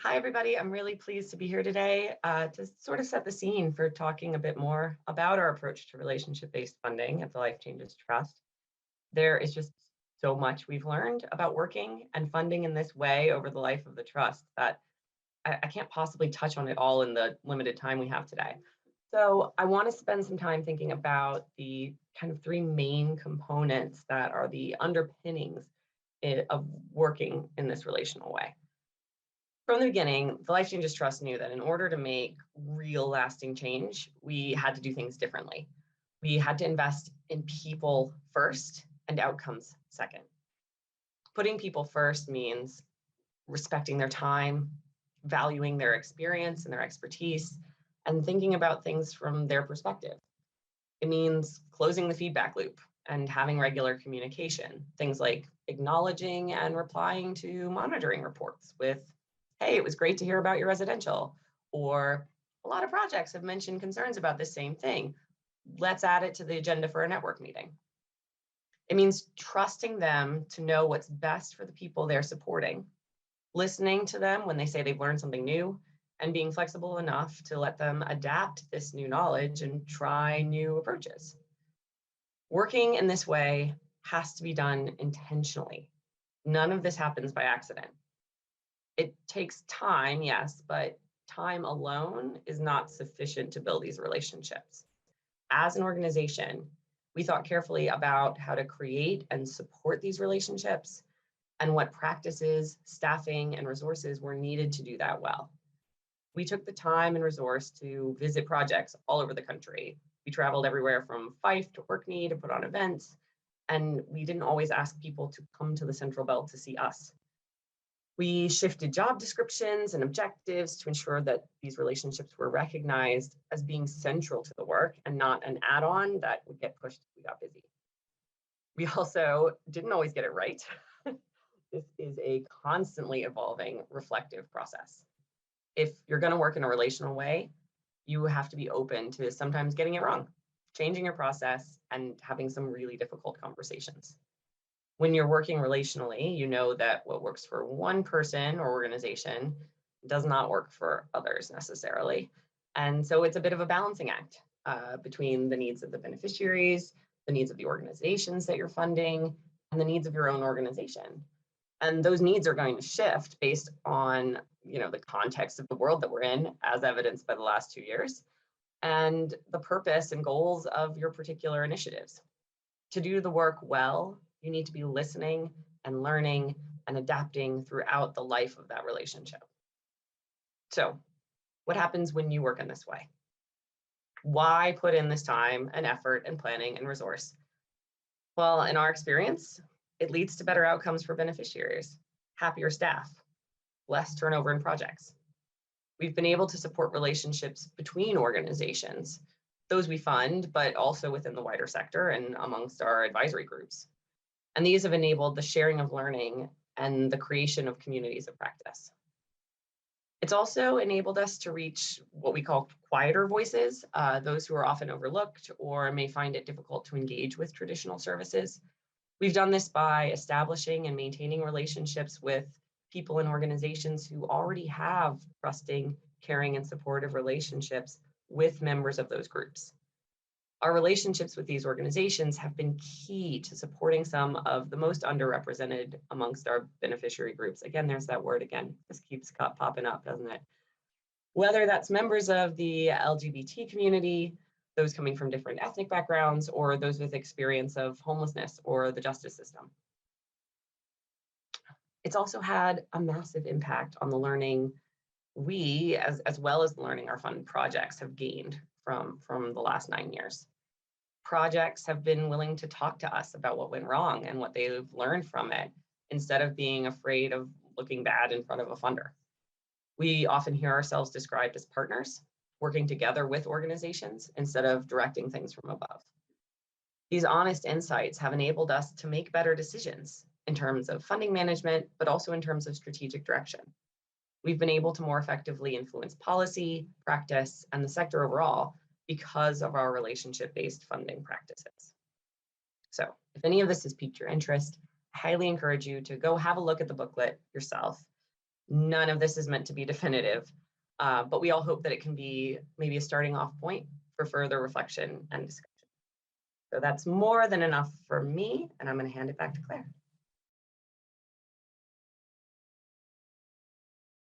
Hi, everybody. I'm really pleased to be here today to sort of set the scene for talking a bit more about our approach to relationship-based funding at the Life Changes Trust. There is just so much we've learned about working and funding in this way over the life of the trust that I can't possibly touch on it all in the limited time we have today. So I want to spend some time thinking about the kind of three main components that are the underpinnings of working in this relational way. From the beginning, the Life Changes Trust knew that in order to make real lasting change, we had to do things differently. We had to invest in people first and outcomes second. Putting people first means respecting their time, valuing their experience and their expertise, and thinking about things from their perspective. It means closing the feedback loop and having regular communication, things like acknowledging and replying to monitoring reports with, hey, it was great to hear about your residential, or a lot of projects have mentioned concerns about this same thing. Let's add it to the agenda for a network meeting. It means trusting them to know what's best for the people they're supporting, listening to them when they say they've learned something new, and being flexible enough to let them adapt this new knowledge and try new approaches. Working in this way has to be done intentionally. None of this happens by accident. It takes time, yes, but time alone is not sufficient to build these relationships. As an organization, we thought carefully about how to create and support these relationships and what practices, staffing, and resources were needed to do that well. We took the time and resource to visit projects all over the country. We traveled everywhere from Fife to Orkney to put on events, and we didn't always ask people to come to the Central Belt to see us. We shifted job descriptions and objectives to ensure that these relationships were recognized as being central to the work and not an add-on that would get pushed if we got busy. We also didn't always get it right. This is a constantly evolving, reflective process. If you're going to work in a relational way, you have to be open to sometimes getting it wrong, changing your process, and having some really difficult conversations. When you're working relationally, you know that what works for one person or organization does not work for others necessarily. And so it's a bit of a balancing act between the needs of the beneficiaries, the needs of the organizations that you're funding, and the needs of your own organization. And those needs are going to shift based on, the context of the world that we're in, as evidenced by the last 2 years, and the purpose and goals of your particular initiatives. To do the work well, you need to be listening and learning and adapting throughout the life of that relationship. So, what happens when you work in this way? Why put in this time and effort and planning and resource? Well, in our experience, it leads to better outcomes for beneficiaries, happier staff, less turnover in projects. We've been able to support relationships between organizations, those we fund, but also within the wider sector and amongst our advisory groups. And these have enabled the sharing of learning and the creation of communities of practice. It's also enabled us to reach what we call quieter voices, those who are often overlooked or may find it difficult to engage with traditional services. We've done this by establishing and maintaining relationships with people and organizations who already have trusting, caring, and supportive relationships with members of those groups. Our relationships with these organizations have been key to supporting some of the most underrepresented amongst our beneficiary groups. Again, there's that word again. This keeps popping up, doesn't it? Whether that's members of the LGBT community, those coming from different ethnic backgrounds, or those with experience of homelessness or the justice system. It's also had a massive impact on the learning we, as well as the learning our fund projects have gained from the last 9 years. Projects have been willing to talk to us about what went wrong and what they've learned from it, instead of being afraid of looking bad in front of a funder. We often hear ourselves described as partners, working together with organizations instead of directing things from above. These honest insights have enabled us to make better decisions in terms of funding management, but also in terms of strategic direction. We've been able to more effectively influence policy, practice, and the sector overall because of our relationship-based funding practices. So if any of this has piqued your interest, I highly encourage you to go have a look at the booklet yourself. None of this is meant to be definitive, but we all hope that it can be maybe a starting off point for further reflection and discussion. So that's more than enough for me, and I'm going to hand it back to Claire.